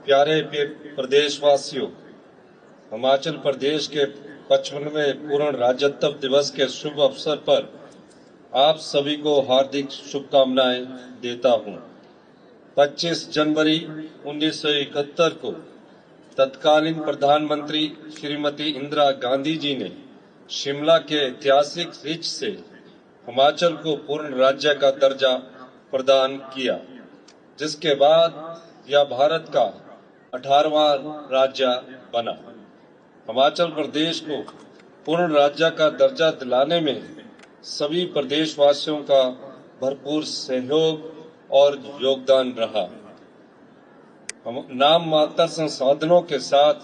प्यारे प्रदेशवासियों, हिमाचल प्रदेश के 55वें पूर्ण राज्यत्व दिवस के शुभ अवसर पर आप सभी को हार्दिक शुभकामनाएं देता हूं। 25 जनवरी 1971 को तत्कालीन प्रधानमंत्री श्रीमती इंदिरा गांधी जी ने शिमला के ऐतिहासिक रिज से हिमाचल को पूर्ण राज्य का दर्जा प्रदान किया, जिसके बाद यह भारत का 18वां राज्य बना। हिमाचल प्रदेश को पूर्ण राज्य का दर्जा दिलाने में सभी प्रदेशवासियों का भरपूर सहयोग और योगदान रहा। नाम मात्र संसाधनों के साथ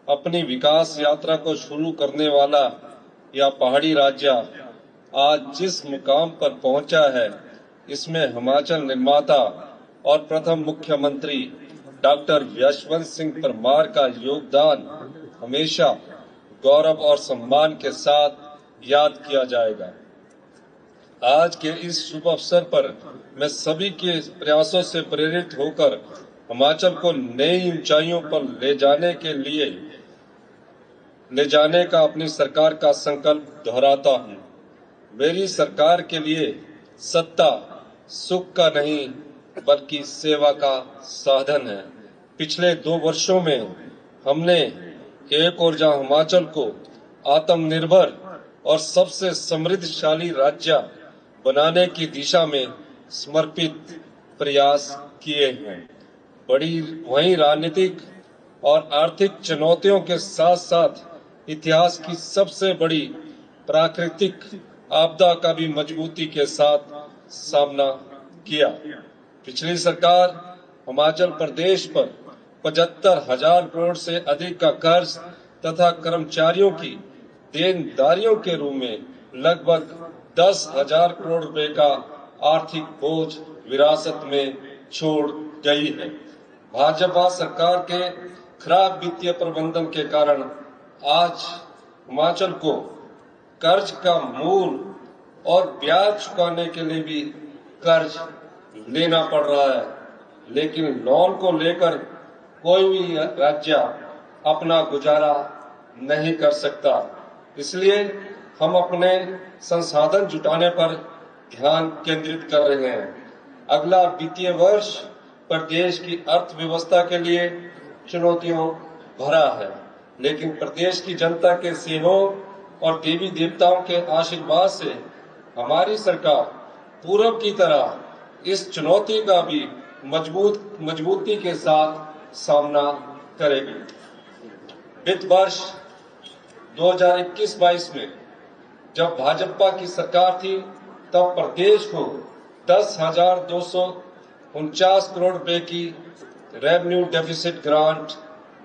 अपनी विकास यात्रा को शुरू करने वाला यह पहाड़ी राज्य आज जिस मुकाम पर पहुंचा है, इसमें हिमाचल निर्माता और प्रथम मुख्यमंत्री डॉक्टर यशवंत सिंह परमार का योगदान हमेशा गौरव और सम्मान के साथ याद किया जाएगा। आज के इस शुभ अवसर पर मैं सभी के प्रयासों से प्रेरित होकर हिमाचल को नई ऊंचाइयों पर ले जाने का अपनी सरकार का संकल्प दोहराता हूं। मेरी सरकार के लिए सत्ता सुख का नहीं बल्कि सेवा का साधन है। पिछले 2 वर्षों में हमने एक ओर जहां हिमाचल को आत्मनिर्भर और सबसे समृद्धशाली राज्य बनाने की दिशा में समर्पित प्रयास किए हैं, वहीं राजनीतिक और आर्थिक चुनौतियों के साथ साथ इतिहास की सबसे बड़ी प्राकृतिक आपदा का भी मजबूती के साथ सामना किया। पिछली सरकार हिमाचल प्रदेश पर 75,000 करोड़ से अधिक का कर्ज तथा कर्मचारियों की देनदारियों के रूप में लगभग 10,000 करोड़ रुपए का आर्थिक बोझ विरासत में छोड़ गई है। भाजपा सरकार के खराब वित्तीय प्रबंधन के कारण आज हिमाचल को कर्ज का मूल और ब्याज चुकाने के लिए भी कर्ज लेना पड़ रहा है, लेकिन लोन को लेकर कोई भी राज्य अपना गुजारा नहीं कर सकता। इसलिए हम अपने संसाधन जुटाने पर ध्यान केंद्रित कर रहे हैं। अगला वित्तीय वर्ष प्रदेश की अर्थव्यवस्था के लिए चुनौतियों भरा है, लेकिन प्रदेश की जनता के सहयोग और देवी देवताओं के आशीर्वाद से हमारी सरकार पूर्व की तरह इस चुनौती का भी मजबूती के साथ सामना करेगी। वित्त वर्ष 2021-22 में जब भाजपा की सरकार थी, तब प्रदेश को 10,249 करोड़ रुपए की रेवेन्यू डेफिसिट ग्रांट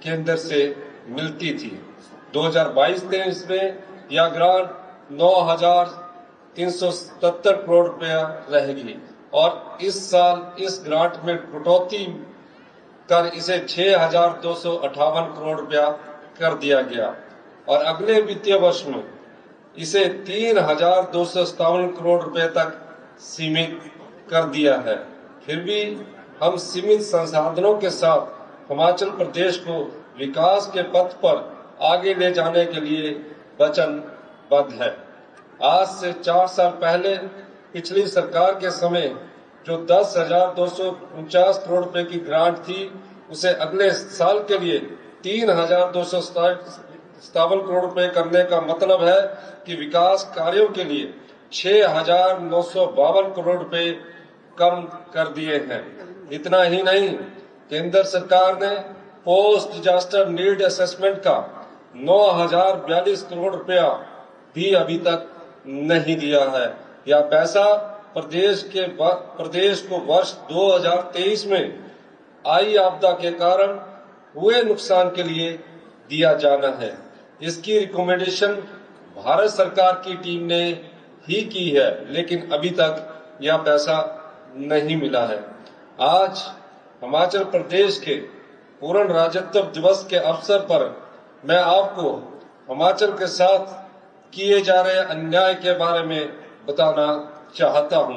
केंद्र से मिलती थी। 2022-23 में यह ग्रांट 9,377 करोड़ रुपया रहेगी और इस साल इस ग्रांट में कटौती कर इसे 6,258 करोड़ रुपया कर दिया गया और अगले वित्तीय वर्ष में इसे 3,257 करोड़ रुपए तक सीमित कर दिया है। फिर भी हम सीमित संसाधनों के साथ हिमाचल प्रदेश को विकास के पथ पर आगे ले जाने के लिए वचनबद्ध है। आज से 4 साल पहले पिछली सरकार के समय जो 10,249 करोड़ रुपए की ग्रांट थी, उसे अगले साल के लिए 3,257 करोड़ रुपए करने का मतलब है कि विकास कार्यों के लिए 6,952 करोड़ रुपए कम कर दिए हैं। इतना ही नहीं, केंद्र सरकार ने पोस्ट डिजास्टर नीड असेसमेंट का 9,042 करोड़ रुपया भी अभी तक नहीं दिया है। यह पैसा प्रदेश को वर्ष 2023 में आई आपदा के कारण हुए नुकसान के लिए दिया जाना है। इसकी रिकमेंडेशन भारत सरकार की टीम ने ही की है, लेकिन अभी तक यह पैसा नहीं मिला है। आज हिमाचल प्रदेश के पूर्ण राज्यत्व दिवस के अवसर पर मैं आपको हिमाचल के साथ किए जा रहे अन्याय के बारे में बताना चाहता हूं।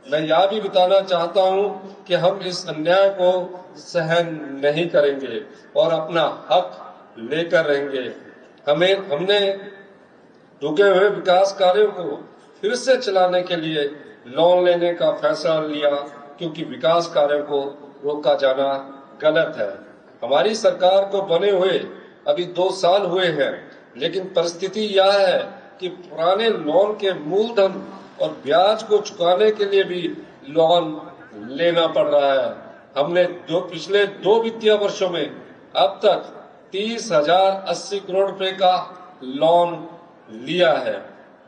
मैं यह भी बताना चाहता हूं कि हम इस अन्याय को सहन नहीं करेंगे और अपना हक लेकर रहेंगे। हमने रुके हुए विकास कार्यों को फिर से चलाने के लिए लोन लेने का फैसला लिया, क्योंकि विकास कार्यों को रोका जाना गलत है। हमारी सरकार को बने हुए अभी 2 साल हुए हैं, लेकिन परिस्थिति यह है कि पुराने लोन के मूलधन और ब्याज को चुकाने के लिए भी लोन लेना पड़ रहा है। हमने पिछले 2 वित्तीय वर्षों में अब तक 30,080 करोड़ रुपए का लोन लिया है,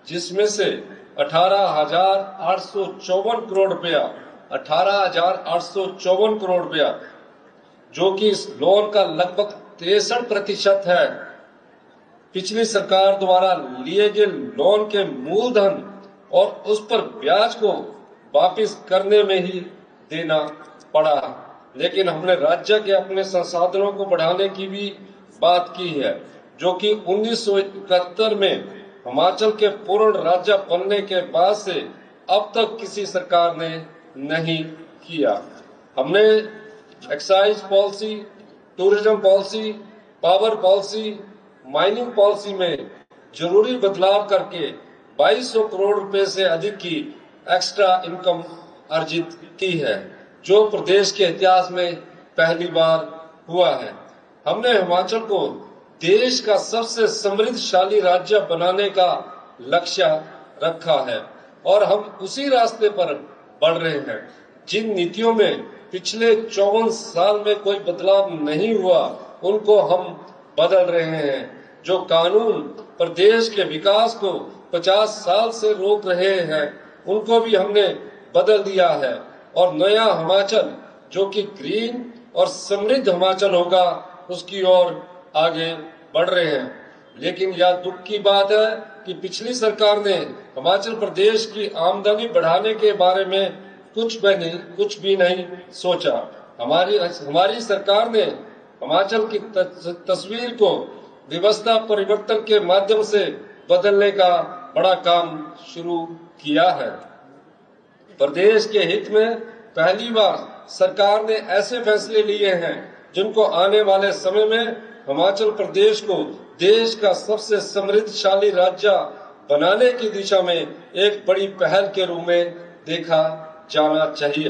जिसमें से 18,854 करोड़ रुपया 18,854 करोड़ रुपया, जो कि इस लोन का लगभग 63% है, पिछली सरकार द्वारा लिए गए लोन के मूलधन और उस पर ब्याज को वापस करने में ही देना पड़ा। लेकिन हमने राज्य के अपने संसाधनों को बढ़ाने की भी बात की है, जो कि 1971 में हिमाचल के पूर्ण राज्य बनने के बाद से अब तक किसी सरकार ने नहीं किया। हमने excise policy, tourism policy, power policy, mining policy में जरूरी बदलाव करके 2200 करोड़ रुपए से अधिक की एक्स्ट्रा इनकम अर्जित की है, जो प्रदेश के इतिहास में पहली बार हुआ है। हमने हिमाचल को देश का सबसे समृद्धशाली राज्य बनाने का लक्ष्य रखा है और हम उसी रास्ते पर बढ़ रहे हैं। जिन नीतियों में पिछले 54 साल में कोई बदलाव नहीं हुआ, उनको हम बदल रहे हैं। जो कानून प्रदेश के विकास को 50 साल से रोक रहे हैं, उनको भी हमने बदल दिया है और नया हिमाचल, जो कि ग्रीन और समृद्ध हिमाचल होगा, उसकी ओर आगे बढ़ रहे हैं। लेकिन यह दुख की बात है कि पिछली सरकार ने हिमाचल प्रदेश की आमदनी बढ़ाने के बारे में कुछ भी नहीं सोचा। हमारी सरकार ने हिमाचल की तस्वीर को व्यवस्था परिवर्तन के माध्यम से बदलने का बड़ा काम शुरू किया है। प्रदेश के हित में पहली बार सरकार ने ऐसे फैसले लिए हैं जिनको आने वाले समय में हिमाचल प्रदेश को देश का सबसे समृद्धशाली राज्य बनाने की दिशा में एक बड़ी पहल के रूप में देखा जाना चाहिए।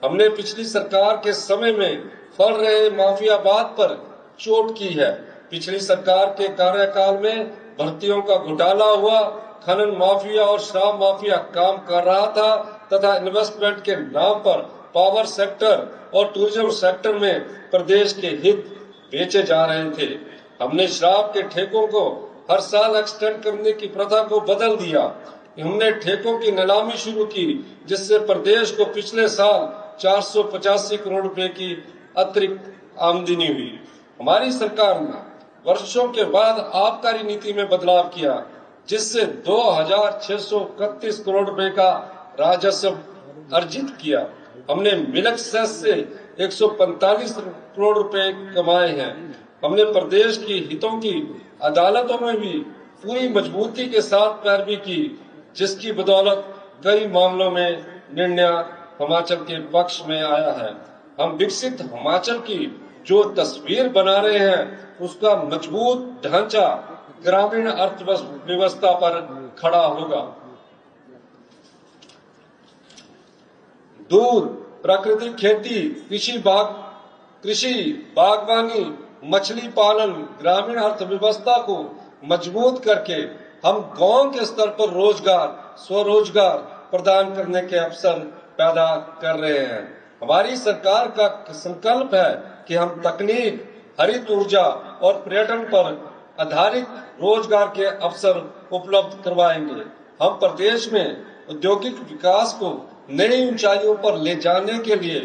हमने पिछली सरकार के समय में फैल रहे माफियावाद पर चोट की है। पिछली सरकार के कार्यकाल में भर्तियों का घोटाला हुआ, खनन माफिया और शराब माफिया काम कर रहा था तथा इन्वेस्टमेंट के नाम पर पावर सेक्टर और टूरिज्म सेक्टर में प्रदेश के हित बेचे जा रहे थे। हमने शराब के ठेकों को हर साल एक्सटेंड करने की प्रथा को बदल दिया। हमने ठेकों की नीलामी शुरू की, जिससे प्रदेश को पिछले साल 485 करोड़ रुपए की अतिरिक्त आमदनी हुई। हमारी सरकार ने वर्षों के बाद आबकारी नीति में बदलाव किया, जिससे 2,631 करोड़ रुपए का राजस्व अर्जित किया। हमने मिल्क सेस से 145 करोड़ रुपए कमाए हैं। हमने प्रदेश की हितों की अदालतों में भी पूरी मजबूती के साथ पैरवी की, जिसकी बदौलत कई मामलों में निर्णय हिमाचल के पक्ष में आया है। हम विकसित हिमाचल की जो तस्वीर बना रहे हैं, उसका मजबूत ढांचा ग्रामीण अर्थव्यवस्था पर खड़ा होगा। दूध, प्राकृतिक खेती, कृषि, बागवानी, मछली पालन, ग्रामीण अर्थव्यवस्था को मजबूत करके हम गांव के स्तर पर रोजगार, स्वरोजगार प्रदान करने के अवसर पैदा कर रहे हैं। हमारी सरकार का संकल्प है कि हम तकनीक, हरित ऊर्जा और पर्यटन पर आधारित रोजगार के अवसर उपलब्ध करवाएंगे। हम प्रदेश में औद्योगिक विकास को नई ऊंचाइयों पर ले जाने के लिए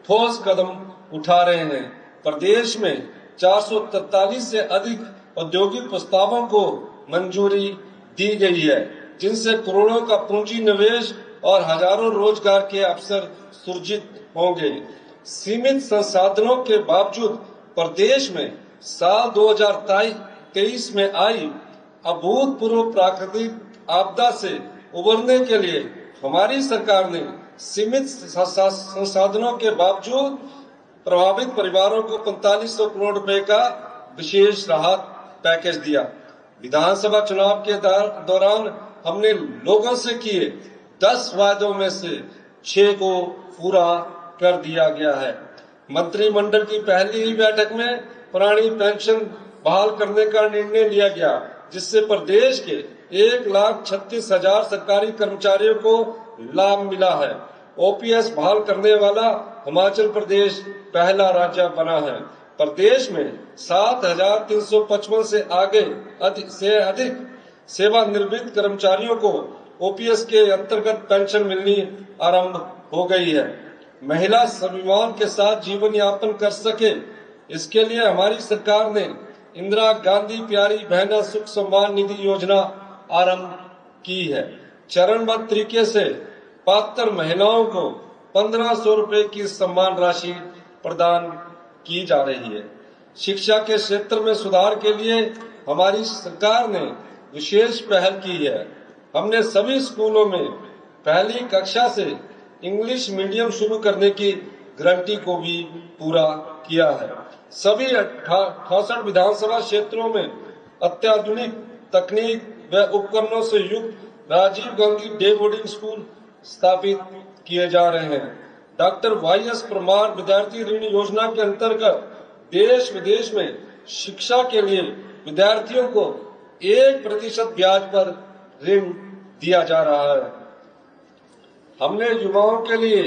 ठोस कदम उठा रहे हैं। प्रदेश में 443 से अधिक औद्योगिक प्रस्तावों को मंजूरी दी गई है, जिनसे करोड़ों का पूंजी निवेश और हजारों रोजगार के अवसर सृजित होंगे। सीमित संसाधनों के बावजूद प्रदेश में साल 2023 में आई अभूतपूर्व प्राकृतिक आपदा से उबरने के लिए हमारी सरकार ने सीमित संसाधनों के बावजूद प्रभावित परिवारों को 4500 करोड़ रुपए का विशेष राहत पैकेज दिया। विधानसभा चुनाव के दौरान हमने लोगों से किए 10 वायदों में से 6 को पूरा कर दिया गया है। मंत्रिमंडल की पहली ही बैठक में पुरानी पेंशन बहाल करने का निर्णय लिया गया, जिससे प्रदेश के 1,36,000 सरकारी कर्मचारियों को लाभ मिला है। ओपीएस बहाल करने वाला हिमाचल प्रदेश पहला राज्य बना है। प्रदेश में 7,355 से अधिक सेवानिवृत्त कर्मचारियों को ओपीएस के अंतर्गत पेंशन मिलनी आरंभ हो गई है। महिला स्वाभिमान के साथ जीवन यापन कर सके, इसके लिए हमारी सरकार ने इंदिरा गांधी प्यारी बहना सुख सम्मान निधि योजना आरंभ की है। चरणबद्ध तरीके से पात्र महिलाओं को 1500 रुपए की सम्मान राशि प्रदान की जा रही है। शिक्षा के क्षेत्र में सुधार के लिए हमारी सरकार ने विशेष पहल की है। हमने सभी स्कूलों में पहली कक्षा से इंग्लिश मीडियम शुरू करने की गारंटी को भी पूरा किया है। सभी 68 विधानसभा क्षेत्रों में अत्याधुनिक तकनीक व उपकरणों से युक्त Rajiv Gandhi day boarding school स्थापित किए जा रहे हैं। डॉक्टर वाईएस परमार विद्यार्थी ऋण योजना के अंतर्गत देश विदेश में शिक्षा के लिए विद्यार्थियों को 1% ब्याज पर ऋण दिया जा रहा है। हमने युवाओं के लिए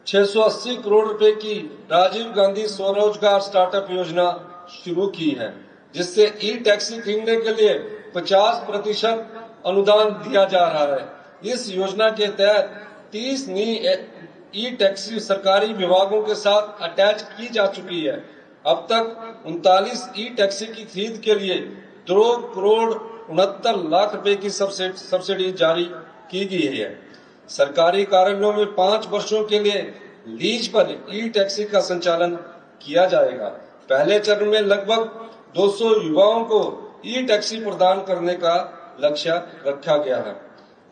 680 करोड़ रुपए की राजीव गांधी स्वरोजगार स्टार्टअप योजना शुरू की है, जिससे ई टैक्सी खरीदने के लिए 50% अनुदान दिया जा रहा है। इस योजना के तहत 30 नई ई टैक्सी सरकारी विभागों के साथ अटैच की जा चुकी है। अब तक 39 ई टैक्सी की खरीद के लिए 2 करोड़ 69 लाख रुपए की सब्सिडी जारी की गई है। सरकारी कार्यालयों में 5 वर्षों के लिए लीज पर ई टैक्सी का संचालन किया जाएगा। पहले चरण में लगभग 200 युवाओं को ई टैक्सी प्रदान करने का लक्ष्य रखा गया है।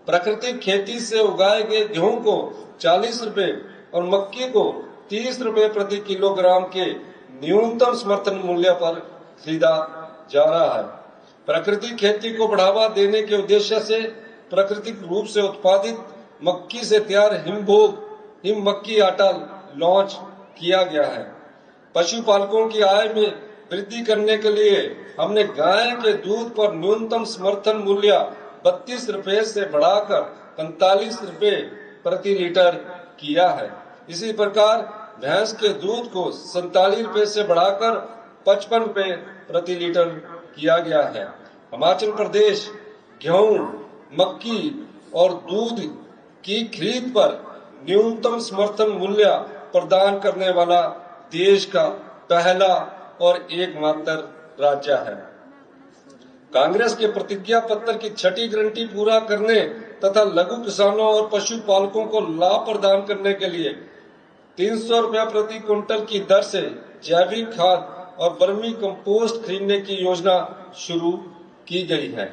प्राकृतिक खेती से उगाए गए गेहूं को 40 रुपए और मक्की को 30 रुपए प्रति किलोग्राम के न्यूनतम समर्थन मूल्य पर खरीदा जा रहा है। प्राकृतिक खेती को बढ़ावा देने के उद्देश्य से प्राकृतिक रूप से उत्पादित मक्की से तैयार हिम मक्की आटा लॉन्च किया गया है। पशुपालकों की आय में वृद्धि करने के लिए हमने गाय के दूध पर न्यूनतम समर्थन मूल्य 32 रुपए से बढ़ाकर 45 रुपए प्रति लीटर किया है। इसी प्रकार भैंस के दूध को 47 रुपए से बढ़ाकर 55 रुपए प्रति लीटर किया गया है। हिमाचल प्रदेश गेहूं, मक्की और दूध की खरीद पर न्यूनतम समर्थन मूल्य प्रदान करने वाला देश का पहला और एकमात्र राज्य है। कांग्रेस के प्रतिज्ञा पत्र की 6ठी गारंटी पूरा करने तथा लघु किसानों और पशुपालकों को लाभ प्रदान करने के लिए 300 रुपया प्रति क्विंटल की दर से जैविक खाद और वर्मी कंपोस्ट खरीदने की योजना शुरू की गई है।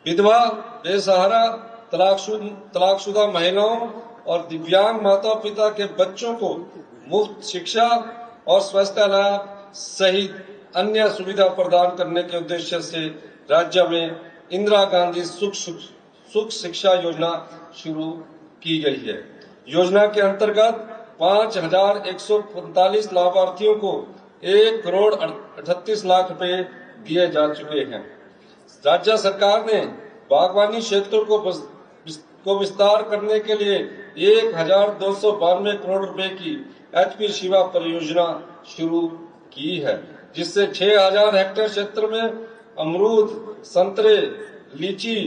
विधवा, बेसहारा, तलाकशुदा महिलाओं और दिव्यांग माता पिता के बच्चों को मुफ्त शिक्षा और स्वास्थ्य लाभ सहित अन्य सुविधा प्रदान करने के उद्देश्य से राज्य में इंदिरा गांधी सुख शिक्षा योजना शुरू की गई है। योजना के अंतर्गत 5,145 लाभार्थियों को 1 करोड़ 38 लाख रुपए दिए जा चुके हैं। राज्य सरकार ने बागवानी क्षेत्र को विस्तार करने के लिए 1,292 करोड़ रुपए की एचपी शिवा परियोजना शुरू की है, जिससे 6,000 हेक्टेयर क्षेत्र में अमरूद, संतरे, लीची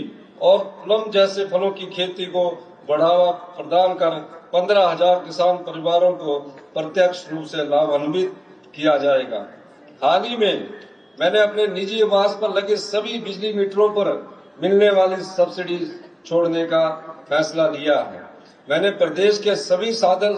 और प्लम जैसे फलों की खेती को बढ़ावा प्रदान कर 15,000 किसान परिवारों को प्रत्यक्ष रूप से लाभान्वित किया जाएगा। हाल ही में मैंने अपने निजी आवास पर लगे सभी बिजली मीटरों पर मिलने वाली सब्सिडी छोड़ने का फैसला लिया है। मैंने प्रदेश के सभी साधन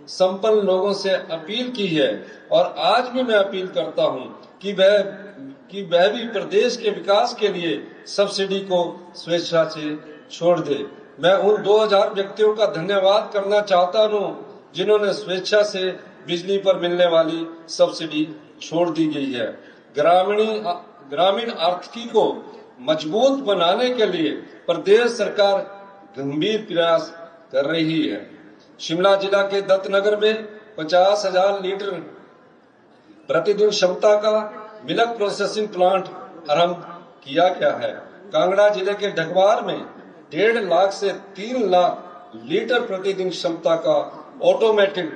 संपन्न लोगों से अपील की है और आज भी मैं अपील करता हूं कि वह भी प्रदेश के विकास के लिए सब्सिडी को स्वेच्छा से छोड़ दे। मैं उन 2000 व्यक्तियों का धन्यवाद करना चाहता हूँ जिन्होंने स्वेच्छा से बिजली पर मिलने वाली सब्सिडी छोड़ दी गई है। ग्रामीण आर्थिकी को मजबूत बनाने के लिए प्रदेश सरकार गंभीर प्रयास कर रही है। शिमला जिला के दत्तनगर में 50,000 लीटर प्रतिदिन क्षमता का मिल्क प्रोसेसिंग प्लांट आरंभ किया गया है। कांगड़ा जिले के ढकवार में 1.5 लाख से 3 लाख लीटर प्रतिदिन क्षमता का ऑटोमेटेड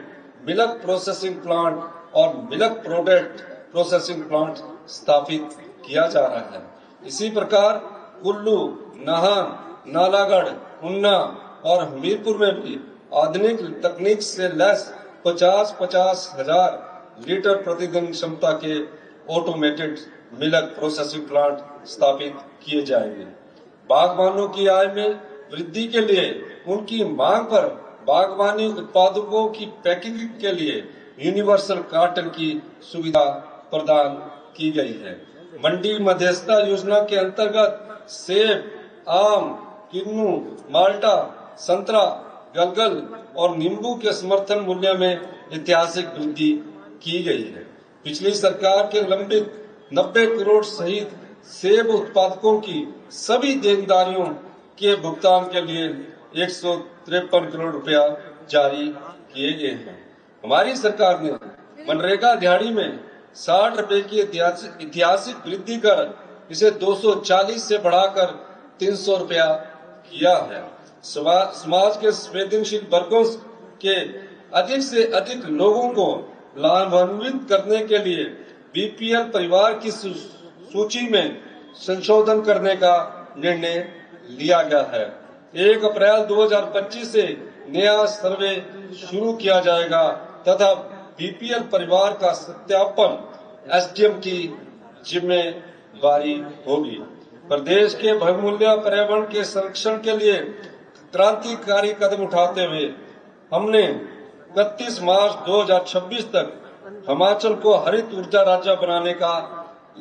मिल्क प्रोसेसिंग प्लांट और मिल्क प्रोडक्ट प्रोसेसिंग प्लांट स्थापित किया जा रहा है। इसी प्रकार कुल्लू, नाहन, नालागढ़, उन्ना और हमीरपुर में भी आधुनिक तकनीक से लैस 50-50 हजार लीटर प्रतिदिन क्षमता के ऑटोमेटेड मिल्क प्रोसेसिंग प्लांट स्थापित किए जाएंगे। बागवानों की आय में वृद्धि के लिए उनकी मांग पर बागवानी उत्पादकों की पैकिंग के लिए यूनिवर्सल कार्टन की सुविधा प्रदान की गई है। मंडी मध्यस्थता योजना के अंतर्गत सेब, आम, किन्नू, माल्टा, संतरा, गलगल और नींबू के समर्थन मूल्य में ऐतिहासिक वृद्धि की गई है। पिछली सरकार के लंबित 90 करोड़ सहित सेब उत्पादकों की सभी देनदारियों के भुगतान के लिए 153 करोड़ रुपया जारी किए गए हैं। हमारी सरकार ने मनरेगा दिहाड़ी में 60 रुपए की ऐतिहासिक वृद्धि कर इसे 240 से बढ़ाकर 300 रुपया किया है। समाज के संवेदनशील वर्गों के अधिक से अधिक लोगों को लाभान्वित करने के लिए बीपीएल परिवार की सूची में संशोधन करने का निर्णय लिया गया है। 1 अप्रैल 2025 से नया सर्वे शुरू किया जाएगा तथा बीपीएल परिवार का सत्यापन एसडीएम की जिम्मेवारी होगी। प्रदेश के बहुमूल्य पर्यावरण के संरक्षण के लिए क्रांतिकारी कदम उठाते हुए हमने 31 मार्च 2026 तक हिमाचल को हरित ऊर्जा राज्य बनाने का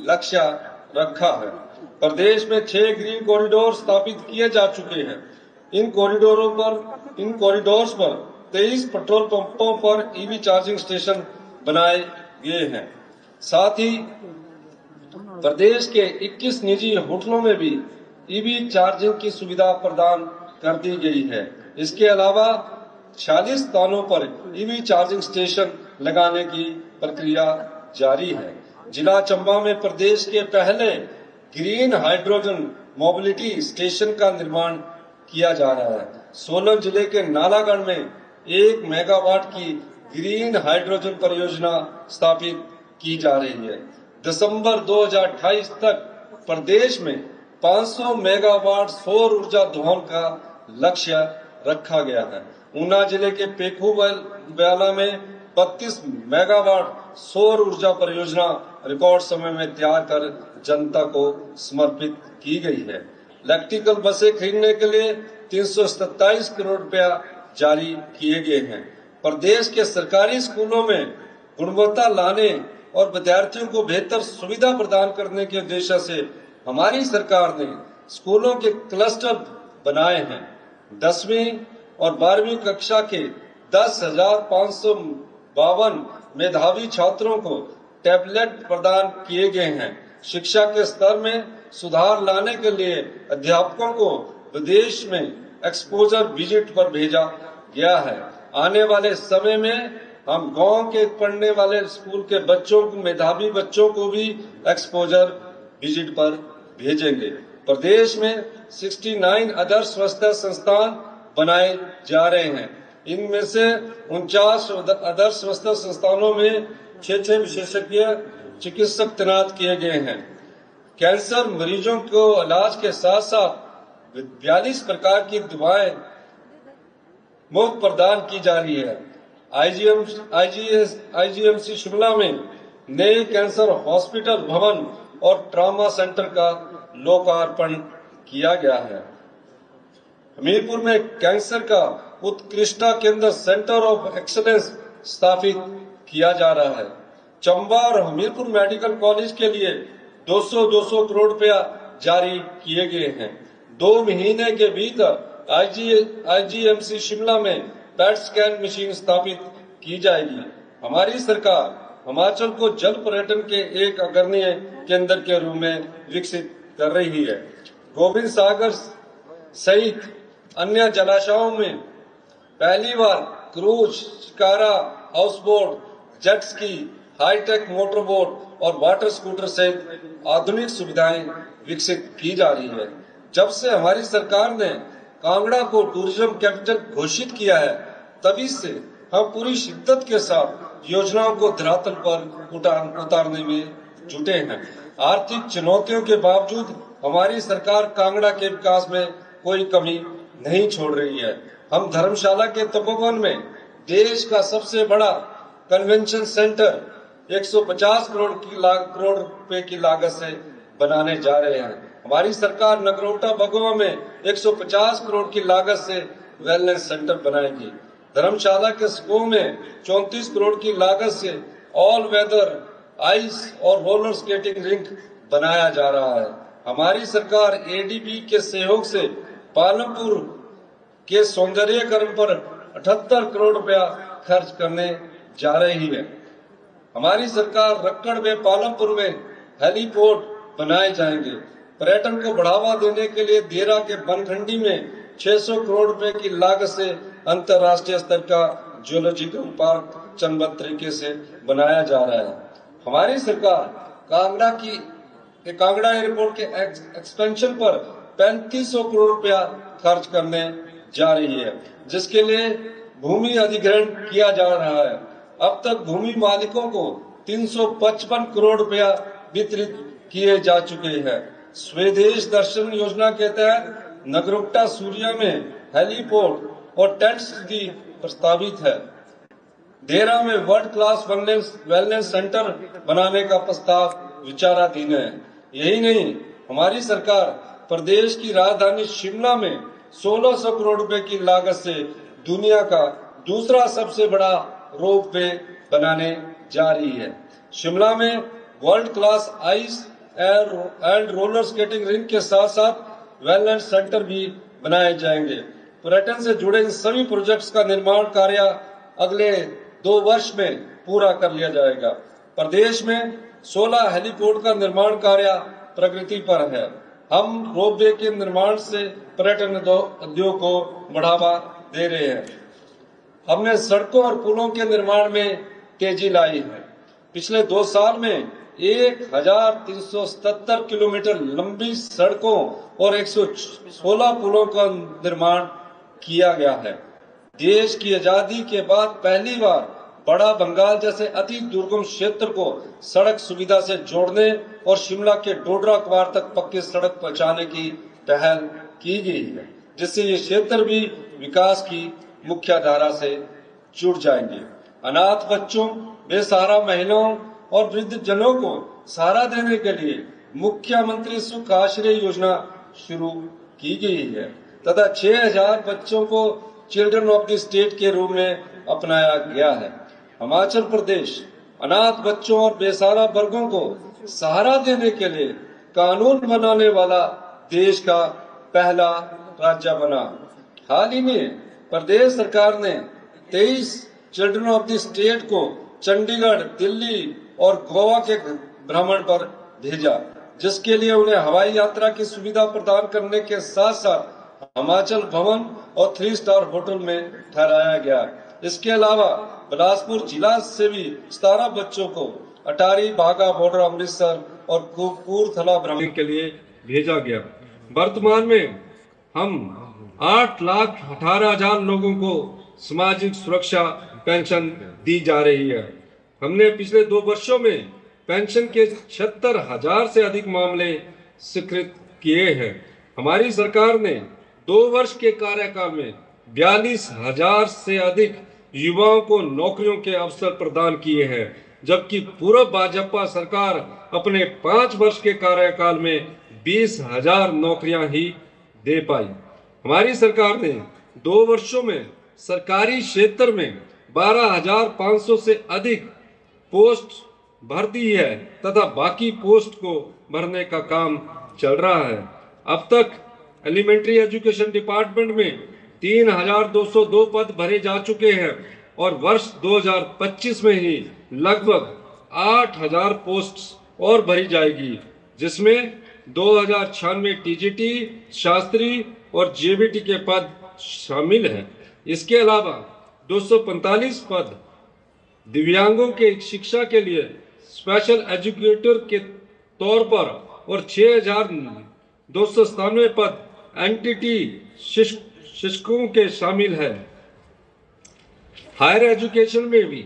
लक्ष्य रखा है। प्रदेश में 6 ग्रीन कॉरिडोर स्थापित किए जा चुके हैं। इन कॉरिडोर्स पर 23 पेट्रोल पंपों पर ईवी चार्जिंग स्टेशन बनाए गए हैं। साथ ही प्रदेश के 21 निजी होटलों में भी ईवी चार्जिंग की सुविधा प्रदान कर दी गई है। इसके अलावा 46 स्थानों पर ईवी चार्जिंग स्टेशन लगाने की प्रक्रिया जारी है। जिला चंबा में प्रदेश के पहले ग्रीन हाइड्रोजन मोबिलिटी स्टेशन का निर्माण किया जा रहा है। सोलन जिले के नालागढ़ में 1 मेगावाट की ग्रीन हाइड्रोजन परियोजना स्थापित की जा रही है। दिसंबर 2028 तक प्रदेश में 500 मेगावाट सौर ऊर्जा दोहन का लक्ष्य रखा गया है। ऊना जिले के पेखू ब्याला में 32 मेगावाट सौर ऊर्जा परियोजना रिकॉर्ड समय में तैयार कर जनता को समर्पित की गई है। इलेक्ट्रिकल बसें खरीदने के लिए 327 करोड़ रुपया जारी किए गए हैं। प्रदेश के सरकारी स्कूलों में गुणवत्ता लाने और विद्यार्थियों को बेहतर सुविधा प्रदान करने के उद्देश्य से हमारी सरकार ने स्कूलों के क्लस्टर बनाए हैं। 10वीं और 12वीं कक्षा के 10,552 मेधावी छात्रों को टैबलेट प्रदान किए गए हैं। शिक्षा के स्तर में सुधार लाने के लिए अध्यापकों को विदेश में एक्सपोजर विजिट पर भेजा गया है। आने वाले समय में हम गांव के पढ़ने वाले स्कूल के बच्चों को, मेधावी बच्चों को भी एक्सपोजर विजिट पर भेजेंगे। प्रदेश में 69 आदर्श स्वास्थ्य संस्थान बनाए जा रहे हैं। इनमें से 49 आदर्श स्वास्थ्य संस्थानों में 6 विशेषज्ञ चिकित्सक तैनात किए गए हैं। कैंसर मरीजों को इलाज के साथ साथ 42 प्रकार की दवाएं मुफ्त प्रदान की जा रही है। आईजीएमसी शिमला में नए कैंसर हॉस्पिटल भवन और ट्रॉमा सेंटर का लोकार्पण किया गया है। हमीरपुर में कैंसर का उत्कृष्टता केंद्र सेंटर ऑफ एक्सीलेंस स्थापित किया जा रहा है। चंबा और हमीरपुर मेडिकल कॉलेज के लिए 200 करोड़ रुपया जारी किए गए हैं। 2 महीने के भीतर आईजीएमसी शिमला में पैट स्कैन मशीन स्थापित की जाएगी। हमारी सरकार हिमाचल को जल पर्यटन के एक अग्रणी केंद्र के रूप में विकसित कर रही है। गोविंद सागर सहित अन्य जलाशयों में पहली बार cruise, shikara, house boat, jet ski, hi tech motor boat और वाटर स्कूटर सहित आधुनिक सुविधाएं विकसित की जा रही है। जब से हमारी सरकार ने कांगड़ा को टूरिज्म कैपिटल घोषित किया है, तभी से हम पूरी शिद्दत के साथ योजनाओं को धरातल पर उतारने में जुटे हैं। आर्थिक चुनौतियों के बावजूद हमारी सरकार कांगड़ा के विकास में कोई कमी नहीं छोड़ रही है। हम धर्मशाला के तपोवन में देश का सबसे बड़ा कन्वेंशन सेंटर 150 करोड़ रुपए की लागत से बनाने जा रहे हैं। हमारी सरकार नगरोटा बगोवा में 150 करोड़ की लागत से वेलनेस सेंटर बनाएगी। धर्मशाला के स्को में 34 करोड़ की लागत से ऑल वेदर आइस और रोलर स्केटिंग रिंक बनाया जा रहा है। हमारी सरकार एडीबी के सहयोग से पालमपुर के सौंदर्यीकरण पर 78 करोड़ रुपया खर्च करने जा रही है। हमारी सरकार रक्कड़ व पालमपुर में हेलीपोर्ट बनाए जाएंगे। पर्यटन को बढ़ावा देने के लिए देरा के बनखंडी में 600 करोड़ रुपए की लागत से अंतर्राष्ट्रीय स्तर का जूलॉजिकल पार्क चरणबद्ध तरीके से बनाया जा रहा है। हमारी सरकार कांगड़ा एयरपोर्ट के एक्सपेंशन पर 3500 करोड़ रुपया खर्च करने जा रही है, जिसके लिए भूमि अधिग्रहण किया जा रहा है। अब तक भूमि मालिकों को 355 करोड़ रुपया वितरित किए जा चुके हैं। स्वदेश दर्शन योजना के तहत नगरोटा सूर्या में हेलीपोर्ट और टेंट सिटी प्रस्तावित है। देरा में वर्ल्ड क्लास वेलनेस सेंटर बनाने का प्रस्ताव विचाराधीन है। यही नहीं, हमारी सरकार प्रदेश की राजधानी शिमला में 1600 करोड़ रुपए की लागत से दुनिया का दूसरा सबसे बड़ा रोपवे बनाने जा रही है। शिमला में world class ice and roller skating rink के साथ साथ वेलनेस सेंटर भी बनाए जाएंगे। पर्यटन से जुड़े इन सभी प्रोजेक्ट्स का निर्माण कार्य अगले 2 वर्ष में पूरा कर लिया जाएगा। प्रदेश में 16 हेलीपोर्ट का निर्माण कार्य प्रगति पर है। हम रोपवे के निर्माण से पर्यटन उद्योग को बढ़ावा दे रहे हैं। हमने सड़कों और पुलों के निर्माण में तेजी लाई है। पिछले 2 साल में 1377 किलोमीटर लंबी सड़कों और 116 पुलों का निर्माण किया गया है। देश की आजादी के बाद पहली बार बड़ा बंगाल जैसे अति दुर्गम क्षेत्र को सड़क सुविधा से जोड़ने और शिमला के डोडरा क्वार तक पक्की सड़क पहुंचाने की पहल की गई है, जिससे ये क्षेत्र भी विकास की मुख्य धारा से जुड़ जाएंगे। अनाथ बच्चों, बेसहारा महिलाओं और वृद्ध जनों को सहारा देने के लिए मुख्यमंत्री सुख आश्रय योजना शुरू की गई है तथा 6000 बच्चों को चिल्ड्रन ऑफ द स्टेट के रूप में अपनाया गया है। हिमाचल प्रदेश अनाथ बच्चों और बेसहारा वर्गों को सहारा देने के लिए कानून बनाने वाला देश का पहला राज्य बना। हाल ही में प्रदेश सरकार ने 23 चिल्ड्रन ऑफ द स्टेट को चंडीगढ़, दिल्ली और गोवा के भ्रमण पर भेजा, जिसके लिए उन्हें हवाई यात्रा की सुविधा प्रदान करने के साथ साथ हिमाचल भवन और 3 स्टार होटल में ठहराया गया। इसके अलावा बिलासपुर जिला से भी 17 बच्चों को अटारी, बाघा बॉर्डर, अमृतसर और कपूरथला भ्रमण के लिए भेजा गया। वर्तमान में हम 8,18,000 लोगों को सामाजिक सुरक्षा पेंशन दी जा रही है। हमने पिछले 2 वर्षों में पेंशन के 76,000 से अधिक मामले स्वीकृत किए हैं। हमारी सरकार ने 2 वर्ष के कार्यकाल में 42,000 से अधिक युवाओं को नौकरियों के अवसर प्रदान किए हैं, जबकि पूर्व भाजपा सरकार अपने 5 वर्ष के कार्यकाल में 20,000 नौकरियां ही दे पाई। हमारी सरकार ने 2 वर्षों में सरकारी क्षेत्र में 12,500 से अधिक पोस्ट भर दी है तथा बाकी पोस्ट को भरने का काम चल रहा है। अब तक एलिमेंट्री एजुकेशन डिपार्टमेंट में 3,202 पद भरे जा चुके हैं और वर्ष 2025 में ही लगभग 8,000 पोस्ट और भरी जाएगी, जिसमें 2,096 टीजीटी, शास्त्री और जेबीटी के पद शामिल हैं। इसके अलावा 245 पद दिव्यांगों के शिक्षा के लिए स्पेशल एजुकेटर के तौर पर और 6,297 पद एनटीटी शिक्षकों के शामिल है। हायर एजुकेशन में भी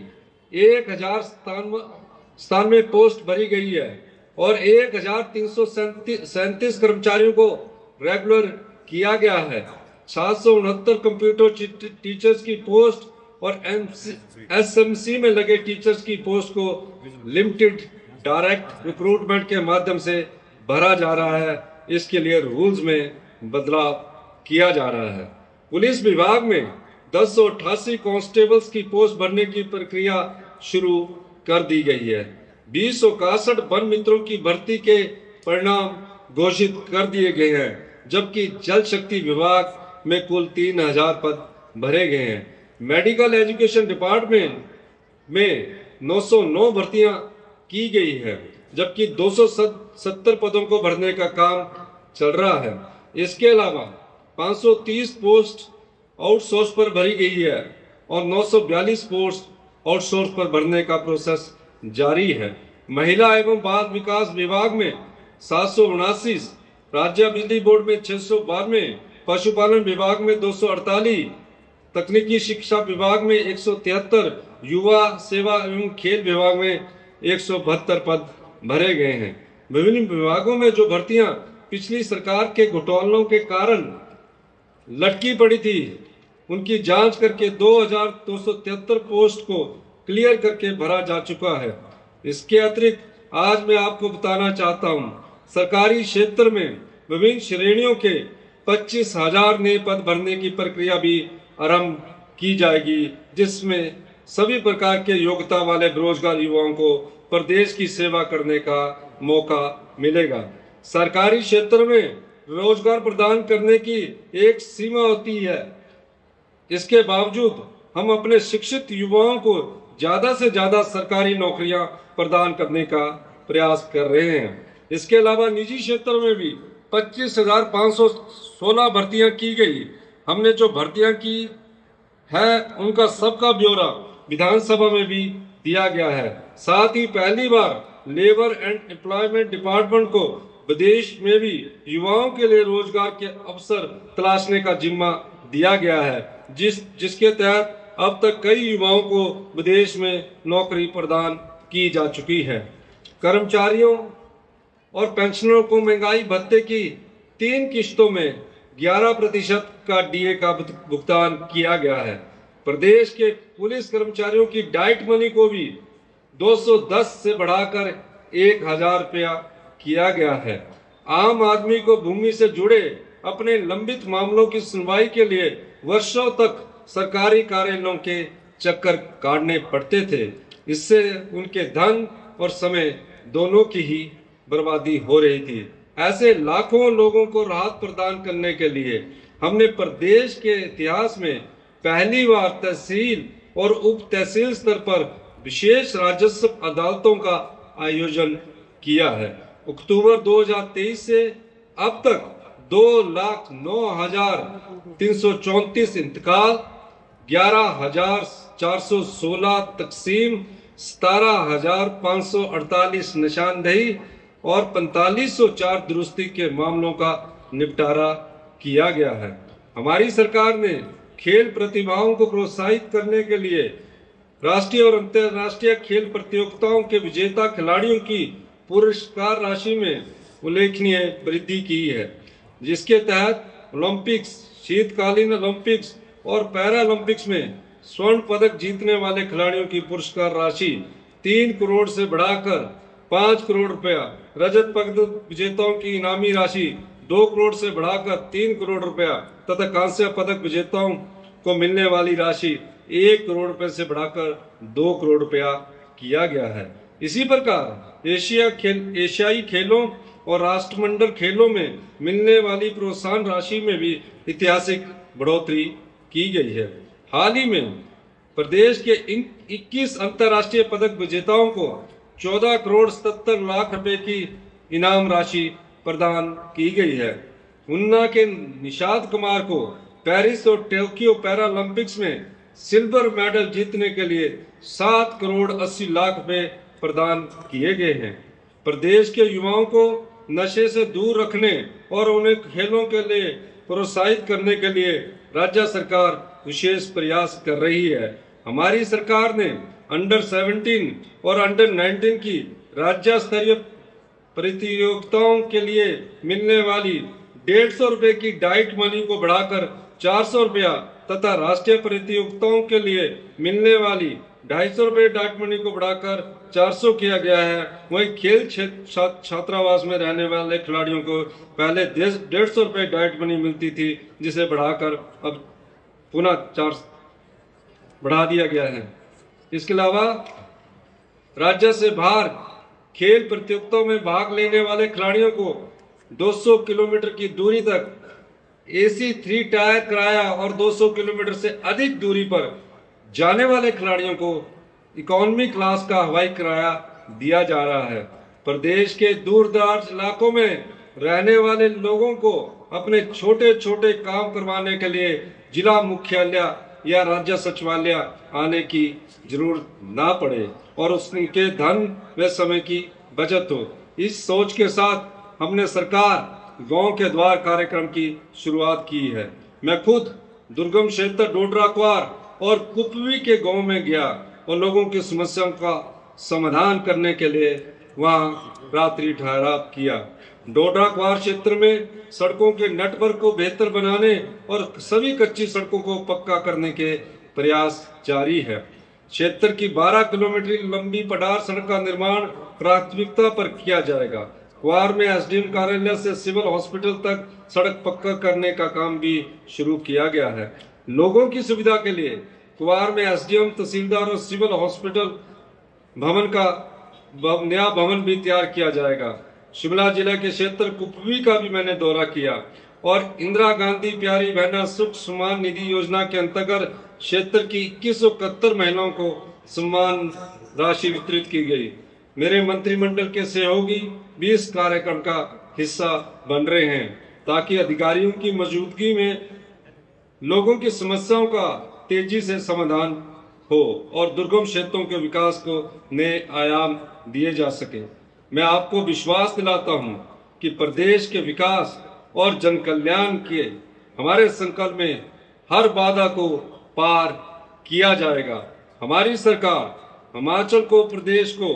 1,097 पोस्ट भरी गई है और 1,337 कर्मचारियों को रेगुलर किया गया है। 769 कंप्यूटर टीचर्स की पोस्ट और एसएमसी में लगे टीचर्स की पोस्ट को लिमिटेड डायरेक्ट रिक्रूटमेंट के माध्यम से भरा जा रहा है। इसके लिए रूल्स में बदलाव किया जा रहा है। पुलिस विभाग में 1088 कांस्टेबल्स की पोस्ट भरने की प्रक्रिया शुरू कर दी गई है। 261 वन मित्रों की भर्ती के परिणाम घोषित कर दिए गए हैं, जबकि जल शक्ति विभाग में कुल 3,000 पद भरे गए हैं। मेडिकल एजुकेशन डिपार्टमेंट में 909 भर्तियां की गई है, जबकि 270 पदों को भरने का काम चल रहा है। इसके अलावा 530 पोस्ट आउटसोर्स पर भरी गई है और 942 पोस्ट आउटसोर्स पर भरने का प्रोसेस जारी है। महिला एवं बाल विकास विभाग में 779, राज्य बिजली बोर्ड में 692, पशुपालन विभाग में 248, तकनीकी शिक्षा विभाग में 173, युवा सेवा एवं खेल विभाग में 172 पद भरे गए हैं। विभिन्न विभागों में जो भर्तियां पिछली सरकार के घोटालों के कारण लटकी पड़ी थी, उनकी जांच करके 2,273 पोस्ट को क्लियर करके भरा जा चुका है। इसके अतिरिक्त आज मैं आपको बताना चाहता हूं, सरकारी क्षेत्र में विभिन्न श्रेणियों के 25,000 नए पद भरने की प्रक्रिया भी आरंभ की जाएगी, जिसमें सभी प्रकार के योग्यता वाले बेरोजगार युवाओं को प्रदेश की सेवा करने का मौका मिलेगा। सरकारी क्षेत्र में रोजगार प्रदान करने की एक सीमा होती है। इसके बावजूद हम अपने शिक्षित युवाओं को ज्यादा से ज्यादा सरकारी नौकरियां प्रदान करने का प्रयास कर रहे हैं। इसके अलावा निजी क्षेत्र में भी 25,516 भर्तियां की गई। हमने जो भर्तियां की है उनका सबका ब्यौरा विधानसभा में भी दिया गया है। साथ ही पहली बार लेबर एंड एम्प्लॉयमेंट डिपार्टमेंट को विदेश में भी युवाओं के लिए रोजगार के अवसर तलाशने का जिम्मा दिया गया है, जिसके तहत अब तक कई युवाओं को विदेश में नौकरी प्रदान की जा चुकी है। कर्मचारियों और पेंशनरों को महंगाई भत्ते की 3 किश्तों में 11% का डीए का भुगतान किया गया है। प्रदेश के पुलिस कर्मचारियों की डाइट मनी को भी 210 से बढ़ाकर 1,000 रुपया किया गया है। आम आदमी को भूमि से जुड़े अपने लंबित मामलों की सुनवाई के लिए वर्षों तक सरकारी कार्यालयों के चक्कर काटने पड़ते थे। इससे उनके धन और समय दोनों की ही बर्बादी हो रही थी। ऐसे लाखों लोगों को राहत प्रदान करने के लिए हमने प्रदेश के इतिहास में पहली बार तहसील और उप तहसील स्तर पर विशेष राजस्व अदालतों का आयोजन किया है। अक्टूबर 2023 से अब तक 2,09,334 इंतकाल, 11,416 तकसीम, 17,548 निशानदेही और 4,504 दुरुस्ती के मामलों का निपटारा किया गया है। हमारी सरकार ने खेल प्रतिभाओं को प्रोत्साहित करने के लिए राष्ट्रीय और अंतर्राष्ट्रीय खेल प्रतियोगिताओं के विजेता खिलाड़ियों की पुरस्कार राशि में उल्लेखनीय वृद्धि की है, जिसके तहत ओलंपिक्स, शीतकालीन ओलंपिक्स और पैरालंपिक्स में स्वर्ण पदक जीतने वाले खिलाड़ियों की पुरस्कार राशि 3 करोड़ से बढ़ाकर 5 करोड़ रुपया, रजत पदक विजेताओं की इनामी राशि 2 करोड़ से बढ़ाकर 3 करोड़ रुपया तथा कांस्य पदक विजेताओं को मिलने वाली राशि 1 करोड़ रुपए से बढ़ाकर 2 करोड़ रुपया किया गया है। इसी प्रकार एशियाई खेलों और राष्ट्रमंडल खेलों में मिलने वाली प्रोत्साहन राशि में भी ऐतिहासिक बढ़ोतरी की गई है। हाल ही में प्रदेश के 21 अंतर्राष्ट्रीय पदक विजेताओं को 14 करोड़ 77 लाख रुपए की इनाम राशि प्रदान की गई है। उन्ना के निषाद कुमार को पेरिस और टोक्यो पैरालंपिक्स में सिल्वर मेडल जीतने के लिए 7 करोड़ 80 लाख रुपए प्रदान किए गए हैं। प्रदेश के युवाओं को नशे से दूर रखने और उन्हें खेलों के लिए प्रोत्साहित करने के लिए राज्य सरकार विशेष प्रयास कर रही है। हमारी सरकार ने अंडर 17 और अंडर 19 की राज्य स्तरीय प्रतियोगिताओं के लिए मिलने वाली 150 रुपए की डाइट मनी को बढ़ाकर 400 रुपया तथा राष्ट्रीय प्रतियोगिताओं के लिए मिलने वाली 250 रुपए डाइट मनी को बढ़ाकर 400 किया गया है। वहीं खेल छात्रावास में रहने वाले खिलाड़ियों को पहले 150 रुपए डाइट मनी मिलती थी, जिसे बढ़ाकर अब पुनः 400 बढ़ा दिया गया है। इसके अलावा राज्य से बाहर खेल प्रतियोगिताओं में भाग लेने वाले खिलाड़ियों को 200 किलोमीटर की दूरी तक AC 3 टायर किराया और 200 किलोमीटर से अधिक दूरी पर जाने वाले खिलाड़ियों को इकोनॉमी क्लास का हवाई किराया दिया जा रहा है। प्रदेश के दूर दराज इलाकों में रहने वाले लोगों को अपने छोटे छोटे काम करवाने के लिए जिला मुख्यालय या राज्य सचिवालय आने की जरूरत ना पड़े और उसके धन व समय की बचत हो। इस सोच के साथ हमने सरकार गांव के द्वार कार्यक्रम की शुरुआत की है। मैं खुद दुर्गम क्षेत्र डोडरा क्वार और कुपवी के गांव में गया और लोगों की समस्याओं का समाधान करने के लिए वहां रात्रि ठहराव किया। डोडरा क्वार क्षेत्र में सड़कों के नेटवर्क को बेहतर बनाने और सभी कच्ची सड़कों को पक्का करने के प्रयास जारी है। क्षेत्र की 12 किलोमीटर लंबी पडार सड़क का निर्माण प्राथमिकता पर किया जाएगा। क्वार में SDM कार्यालय से सिविल हॉस्पिटल तक सड़क पक्का करने का काम भी शुरू किया गया है। लोगों की सुविधा के लिए क्वार में SDM, तहसीलदार और सिविल हॉस्पिटल भवन का नया भवन भी तैयार किया जाएगा। शिमला जिला के क्षेत्र कुपवी का भी मैंने दौरा किया और इंदिरा गांधी प्यारी बहना सुख सम्मान निधि योजना के अंतर्गत क्षेत्र की 2171 महिलाओं को सम्मान राशि वितरित की गई। मेरे मंत्रिमंडल के सहयोगी भी इस कार्यक्रम का हिस्सा बन रहे हैं ताकि अधिकारियों की मौजूदगी में लोगों की समस्याओं का तेजी से समाधान हो और दुर्गम क्षेत्रों के विकास को नए आयाम दिए जा सके। मैं आपको विश्वास दिलाता हूं कि प्रदेश के विकास और जन कल्याण के हमारे संकल्प में हर बाधा को पार किया जाएगा। हमारी सरकार हिमाचल को, प्रदेश को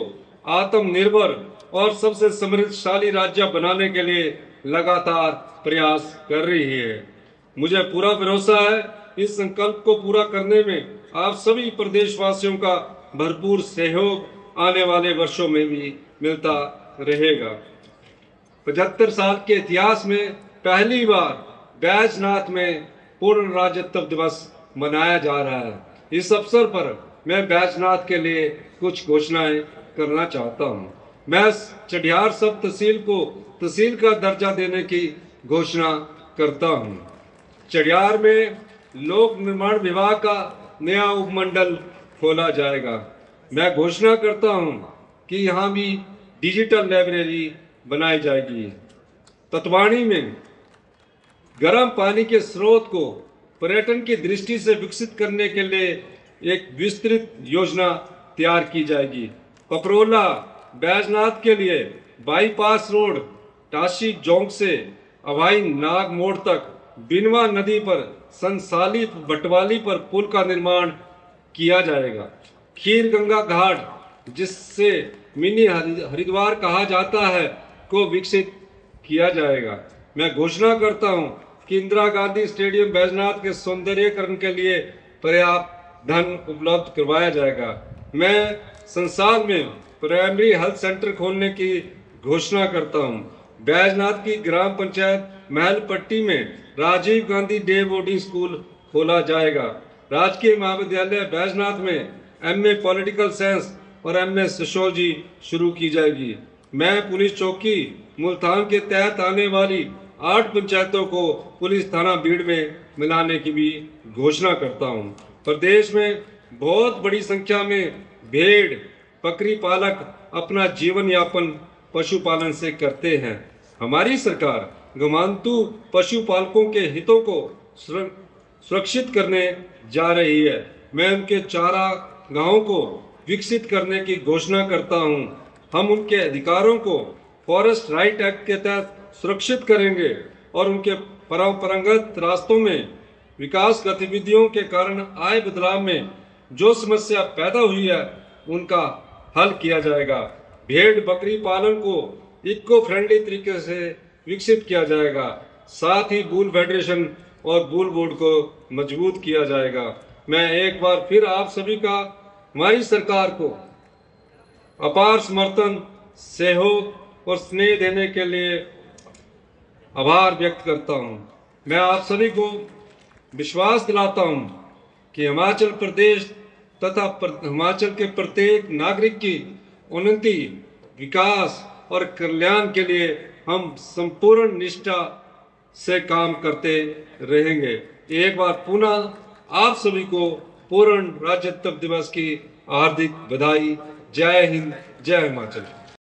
आत्मनिर्भर और सबसे समृद्धशाली राज्य बनाने के लिए लगातार प्रयास कर रही है। मुझे पूरा भरोसा है इस संकल्प को पूरा करने में आप सभी प्रदेशवासियों का भरपूर सहयोग आने वाले वर्षों में भी मिलता रहेगा। 75 साल के इतिहास में पहली बार बैजनाथ में पूर्ण राज्यत्व दिवस मनाया जा रहा है। इस अवसर पर मैं बैजनाथ के लिए कुछ घोषणाएं करना चाहता हूं। मैं चढ़ियार सब तहसील को तहसील का दर्जा देने की घोषणा करता हूं। चढ़ियार में लोक निर्माण विभाग का नया उपमंडल खोला जाएगा। मैं घोषणा करता हूं कि यहाँ भी डिजिटल लाइब्रेरी बनाई जाएगी। ततवाणी में गर्म पानी के स्रोत को पर्यटन की दृष्टि से विकसित करने के लिए एक विस्तृत योजना तैयार की जाएगी। पपरोला बैजनाथ के लिए बाईपास रोड टाशी जोंक से अभाई नाग मोड़ तक बिनवा नदी पर संसाली बटवाली पर पुल का निर्माण किया जाएगा। खीर गंगा घाट, जिससे मिनी हरिद्वार कहा जाता है, को विकसित किया जाएगा। मैं घोषणा करता हूं कि इंदिरा गांधी स्टेडियम बैजनाथ के सौंदर्यीकरण के लिए पर्याप्त धन उपलब्ध करवाया जाएगा। मैं संसार में प्राइमरी हेल्थ सेंटर खोलने की घोषणा करता हूं। बैजनाथ की ग्राम पंचायत महलपट्टी में Rajiv Gandhi day boarding school खोला जाएगा। राजकीय महाविद्यालय बैजनाथ में MA पॉलिटिकल साइंस और MS सोशियोलॉजी शुरू की जाएगी। मैं पुलिस चौकी मुल्तान के तहत आने वाली 8 पंचायतों को पुलिस थाना भीड़ में मिलाने की भी घोषणा करता हूं। प्रदेश में बहुत बड़ी संख्या में भेड़ बकरी पालक अपना जीवन यापन पशुपालन से करते हैं। हमारी सरकार गौमांतु पशुपालकों के हितों को सुरक्षित करने जा रही है। मैं उनके चारागाहों को विकसित करने की घोषणा करता हूं। हम उनके अधिकारों को फॉरेस्ट राइट एक्ट के तहत सुरक्षित करेंगे और उनके परंपरागत रास्तों में विकास गतिविधियों के कारण आए बदलाव में जो समस्या पैदा हुई है उनका हल किया जाएगा। भेड़ बकरी पालन को इको फ्रेंडली तरीके से विकसित किया जाएगा। साथ ही बुल फेडरेशन और बुल बोर्ड को मजबूत किया जाएगा। मैं एक बार फिर आप सभी का हमारी सरकार को अपार समर्थन, सहयोग और स्नेह देने के लिए आभार व्यक्त करता हूं। मैं आप सभी को विश्वास दिलाता हूं कि हिमाचल प्रदेश तथा हिमाचल के प्रत्येक नागरिक की उन्नति, विकास और कल्याण के लिए हम संपूर्ण निष्ठा से काम करते रहेंगे। एक बार पुनः आप सभी को पूर्ण राज्यत्व दिवस की हार्दिक बधाई। जय हिंद, जय हिमाचल।